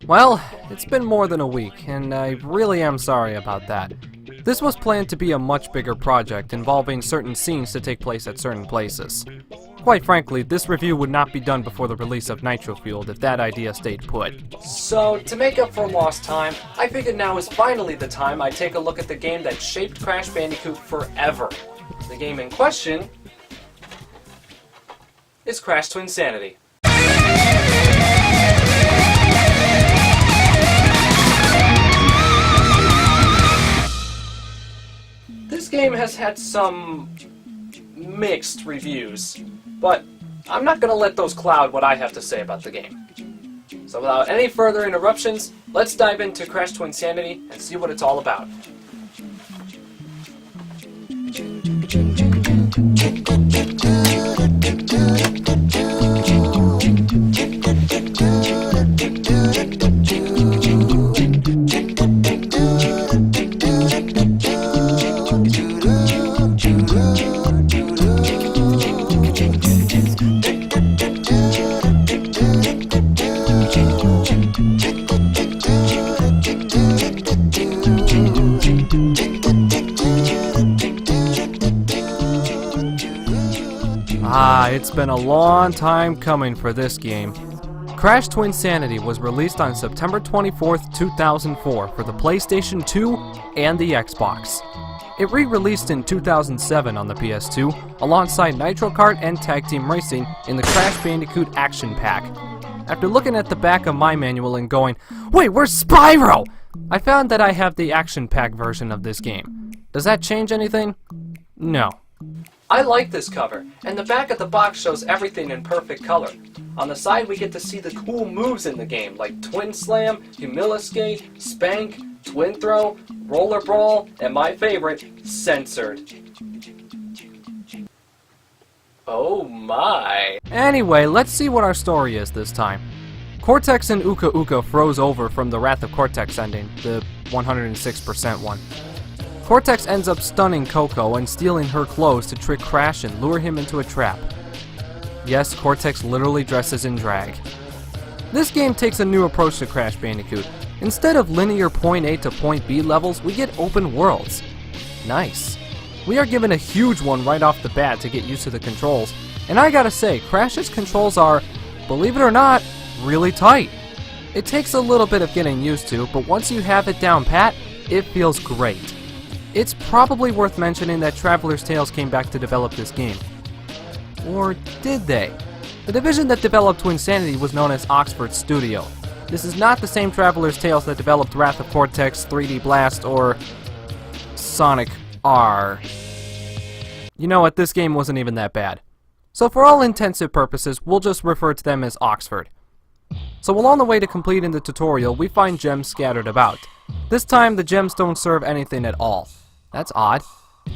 Well, it's been more than a week, and I really am sorry about that. This was planned to be a much bigger project involving certain scenes to take place at certain places. Quite frankly, this review would not be done before the release of Nitro Fueled if that idea stayed put. So, to make up for lost time, I figured now is finally the time I take a look at the game that shaped Crash Bandicoot forever. The game in question is Crash Twinsanity. This game has had some mixed reviews, but I'm not going to let those cloud what I have to say about the game. So without any further interruptions, let's dive into Crash Twinsanity and see what it's all about. It's been a long time coming for this game. Crash Twinsanity was released on September 24th, 2004 for the PlayStation 2 and the Xbox. It re-released in 2007 on the PS2 alongside Nitro Kart and Tag Team Racing in the Crash Bandicoot Action Pack. After looking at the back of my manual and going, "Wait, where's Spyro?" I found that I have the Action Pack version of this game. Does that change anything? No. I like this cover, and the back of the box shows everything in perfect color. On the side we get to see the cool moves in the game, like Twin Slam, Humiliscate, Spank, Twin Throw, Roller Brawl, and my favorite, Censored. Oh my. Anyway, let's see what our story is this time. Cortex and Uka Uka froze over from the Wrath of Cortex ending, the 106% one. Cortex ends up stunning Coco and stealing her clothes to trick Crash and lure him into a trap. Yes, Cortex literally dresses in drag. This game takes a new approach to Crash Bandicoot. Instead of linear point A to point B levels, we get open worlds. Nice. We are given a huge one right off the bat to get used to the controls, and I gotta say, Crash's controls are, believe it or not, really tight. It takes a little bit of getting used to, but once you have it down pat, it feels great. It's probably worth mentioning that Traveler's Tales came back to develop this game. Or did they? The division that developed Twinsanity was known as Oxford Studio. This is not the same Traveler's Tales that developed Wrath of Cortex, 3D Blast, or Sonic R. You know what, this game wasn't even that bad. So for all intensive purposes, we'll just refer to them as Oxford. So along the way to completing the tutorial, we find gems scattered about. This time, the gems don't serve anything at all. That's odd.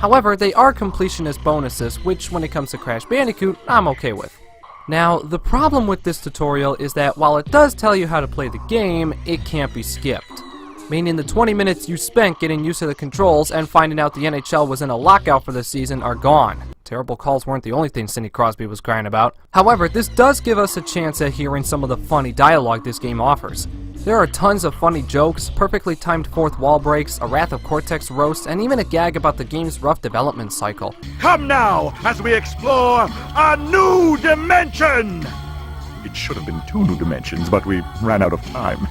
However, they are completionist bonuses, which when it comes to Crash Bandicoot, I'm okay with. Now, the problem with this tutorial is that while it does tell you how to play the game, it can't be skipped. Meaning the 20 minutes you spent getting used to the controls and finding out the NHL was in a lockout for the season are gone. Terrible calls weren't the only thing Sidney Crosby was crying about. However, this does give us a chance at hearing some of the funny dialogue this game offers. There are tons of funny jokes, perfectly timed fourth wall breaks, a Wrath of Cortex roast, and even a gag about the game's rough development cycle. Come now, as we explore a new dimension! It should have been 2 new dimensions, but we ran out of time.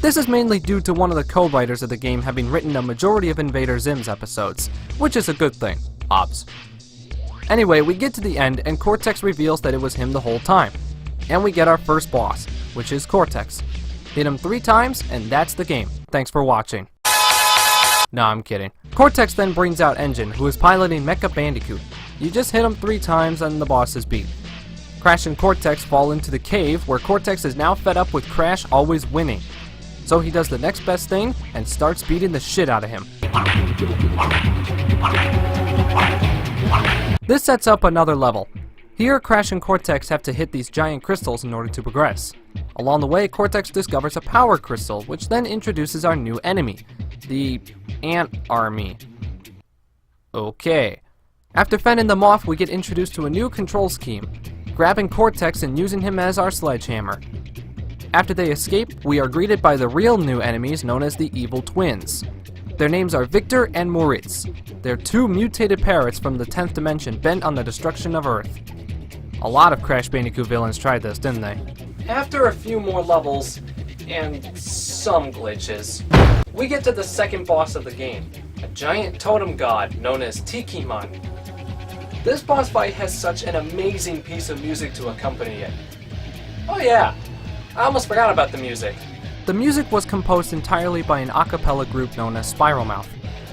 This is mainly due to one of the co-writers of the game having written a majority of Invader Zim's episodes, which is a good thing, obs. Anyway, we get to the end, and Cortex reveals that it was him the whole time. And we get our first boss, which is Cortex. Hit him 3 times, and that's the game. Thanks for watching. No, I'm kidding. Cortex then brings out Engine, who is piloting Mecha Bandicoot. You just hit him 3 times, and the boss is beat. Crash and Cortex fall into the cave, where Cortex is now fed up with Crash always winning. So he does the next best thing, and starts beating the shit out of him. This sets up another level. Here, Crash and Cortex have to hit these giant crystals in order to progress. Along the way, Cortex discovers a power crystal, which then introduces our new enemy, the Ant Army. Okay. After fending them off, we get introduced to a new control scheme, grabbing Cortex and using him as our sledgehammer. After they escape, we are greeted by the real new enemies known as the Evil Twins. Their names are Victor and Moritz. They're two mutated parrots from the 10th dimension bent on the destruction of Earth. A lot of Crash Bandicoot villains tried this, didn't they? After a few more levels, and some glitches, we get to the second boss of the game, a giant totem god known as Tikimon. This boss fight has such an amazing piece of music to accompany it. Oh yeah, I almost forgot about the music. The music was composed entirely by an a cappella group known as Spiralmouth.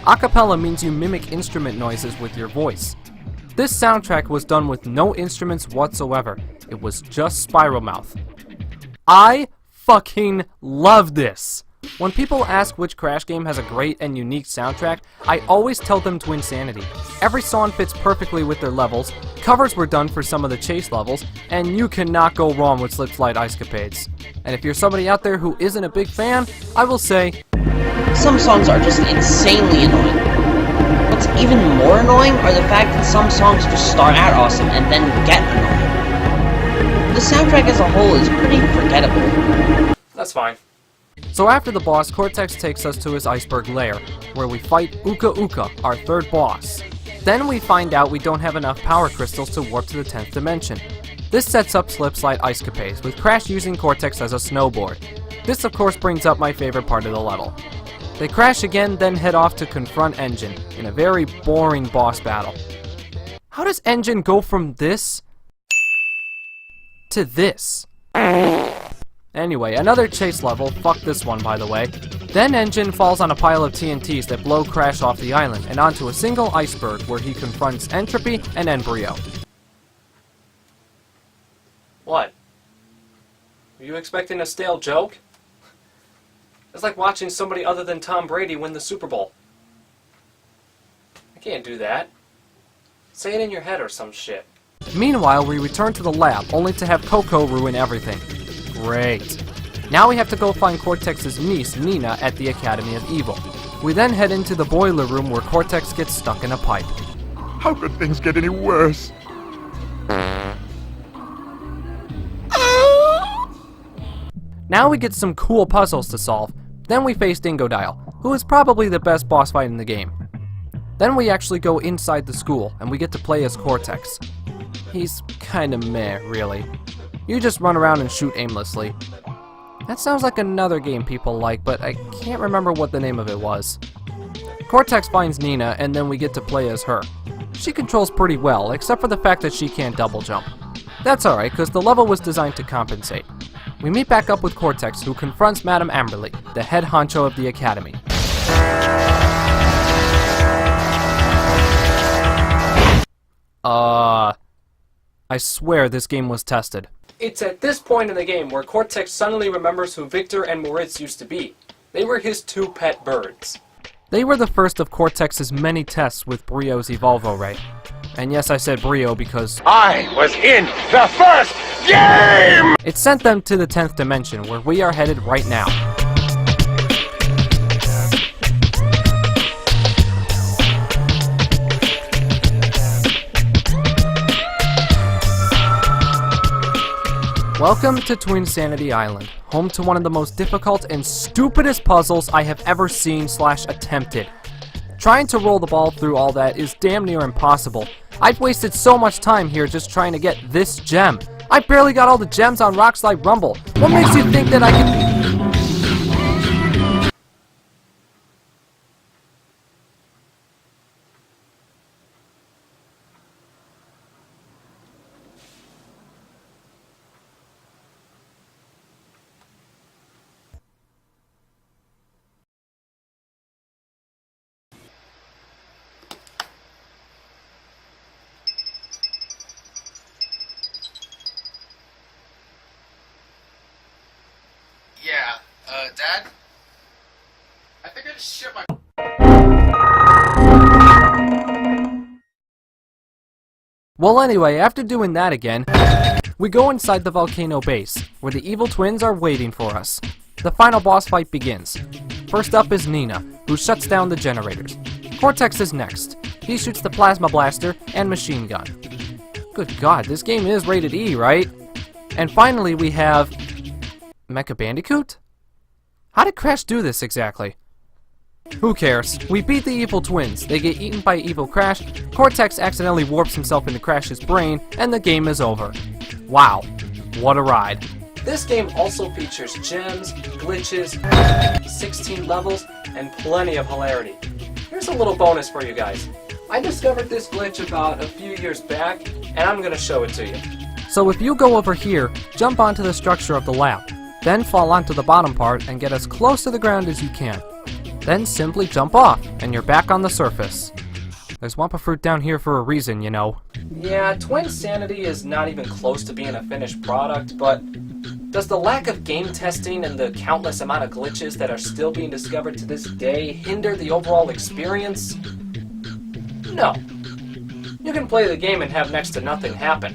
A cappella means you mimic instrument noises with your voice. This soundtrack was done with no instruments whatsoever. It was just Spiralmouth. I fucking love this! When people ask which Crash game has a great and unique soundtrack, I always tell them Twinsanity. Every song fits perfectly with their levels, covers were done for some of the chase levels, and you cannot go wrong with Slip Slide Ice Capades. And if you're somebody out there who isn't a big fan, I will say, some songs are just insanely annoying. What's even more annoying are the fact that some songs just start out awesome and then get annoying. The soundtrack as a whole is pretty forgettable. That's fine. So after the boss, Cortex takes us to his iceberg lair, where we fight Uka Uka, our third boss. Then we find out we don't have enough power crystals to warp to the 10th dimension. This sets up Slip Slide Ice Capades, with Crash using Cortex as a snowboard. This of course brings up my favorite part of the level. They crash again, then head off to confront Engine, in a very boring boss battle. How does Engine go from this to this? Anyway, another chase level, fuck this one by the way. Then Engine falls on a pile of TNTs that blow Crash off the island and onto a single iceberg where he confronts Entropy and Embryo. What? Were you expecting a stale joke? It's like watching somebody other than Tom Brady win the Super Bowl. I can't do that. Say it in your head or some shit. Meanwhile, we return to the lab, only to have Coco ruin everything. Great. Now we have to go find Cortex's niece, Nina, at the Academy of Evil. We then head into the boiler room where Cortex gets stuck in a pipe. How could things get any worse? Now we get some cool puzzles to solve. Then we face Dingodile, who is probably the best boss fight in the game. Then we actually go inside the school, and we get to play as Cortex. He's kinda meh, really. You just run around and shoot aimlessly. That sounds like another game people like, but I can't remember what the name of it was. Cortex finds Nina, and then we get to play as her. She controls pretty well, except for the fact that she can't double jump. That's alright, because the level was designed to compensate. We meet back up with Cortex, who confronts Madame Amberly, the head honcho of the Academy. I swear this game was tested. It's at this point in the game where Cortex suddenly remembers who Victor and Moritz used to be. They were his two pet birds. They were the first of Cortex's many tests with Brio's Evolvo Ray. And yes, I said Brio because I was in the first game! It sent them to the 10th dimension, where we are headed right now. Welcome to Twinsanity Island, home to one of the most difficult and stupidest puzzles I have ever seen / attempted. Trying to roll the ball through all that is damn near impossible. I've wasted so much time here just trying to get this gem. I barely got all the gems on Rockslide Rumble. What makes you think that I can... Yeah, Dad? I think I just shit my... Well anyway, after doing that again, we go inside the volcano base, where the evil twins are waiting for us. The final boss fight begins. First up is Nina, who shuts down the generators. Cortex is next. He shoots the plasma blaster and machine gun. Good God, this game is rated E, right? And finally we have... Mecha Bandicoot? How did Crash do this exactly? Who cares? We beat the evil twins, they get eaten by evil Crash, Cortex accidentally warps himself into Crash's brain, and the game is over. Wow, what a ride. This game also features gems, glitches, 16 levels, and plenty of hilarity. Here's a little bonus for you guys. I discovered this glitch about a few years back, and I'm gonna show it to you. So if you go over here, jump onto the structure of the lab, then fall onto the bottom part and get as close to the ground as you can. Then simply jump off, and you're back on the surface. There's Wampa Fruit down here for a reason, you know. Yeah, Twinsanity is not even close to being a finished product, but does the lack of game testing and the countless amount of glitches that are still being discovered to this day hinder the overall experience? No. You can play the game and have next to nothing happen.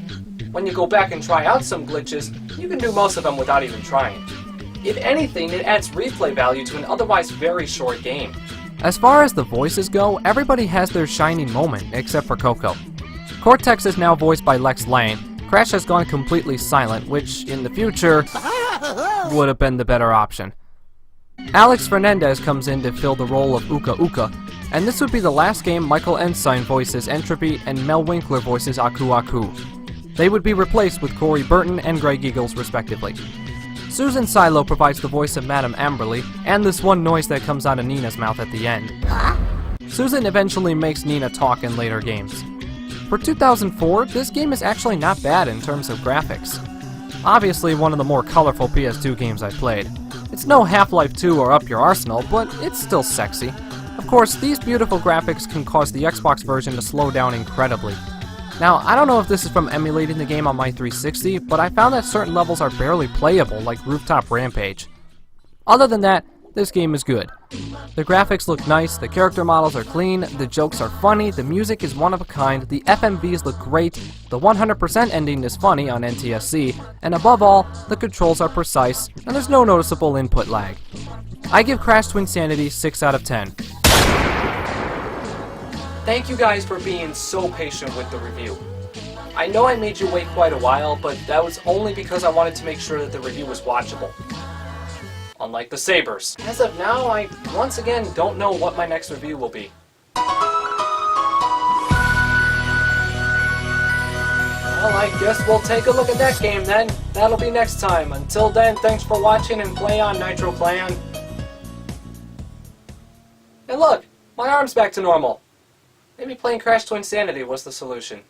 When you go back and try out some glitches, you can do most of them without even trying. If anything, it adds replay value to an otherwise very short game. As far as the voices go, everybody has their shining moment, except for Coco. Cortex is now voiced by Lex Lane. Crash has gone completely silent, which, in the future, would have been the better option. Alex Fernandez comes in to fill the role of Uka Uka, and this would be the last game Michael Ensign voices Entropy and Mel Winkler voices Aku Aku. They would be replaced with Corey Burton and Greg Eagles, respectively. Susan Silo provides the voice of Madame Amberly, and this one noise that comes out of Nina's mouth at the end. Susan eventually makes Nina talk in later games. For 2004, this game is actually not bad in terms of graphics. Obviously one of the more colorful PS2 games I played. It's no Half-Life 2 or Up Your Arsenal, but it's still sexy. Of course, these beautiful graphics can cause the Xbox version to slow down incredibly. Now, I don't know if this is from emulating the game on my 360, but I found that certain levels are barely playable, like Rooftop Rampage. Other than that, this game is good. The graphics look nice, the character models are clean, the jokes are funny, the music is one of a kind, the FMVs look great, the 100% ending is funny on NTSC, and above all, the controls are precise, and there's no noticeable input lag. I give Crash Twinsanity 6 out of 10. Thank you guys for being so patient with the review. I know I made you wait quite a while, but that was only because I wanted to make sure that the review was watchable. Unlike the Sabers. As of now, I once again don't know what my next review will be. Well, I guess we'll take a look at that game then. That'll be next time. Until then, thanks for watching and play on, Nitro Clan. Hey look, my arm's back to normal. Maybe playing Crash Twinsanity was the solution.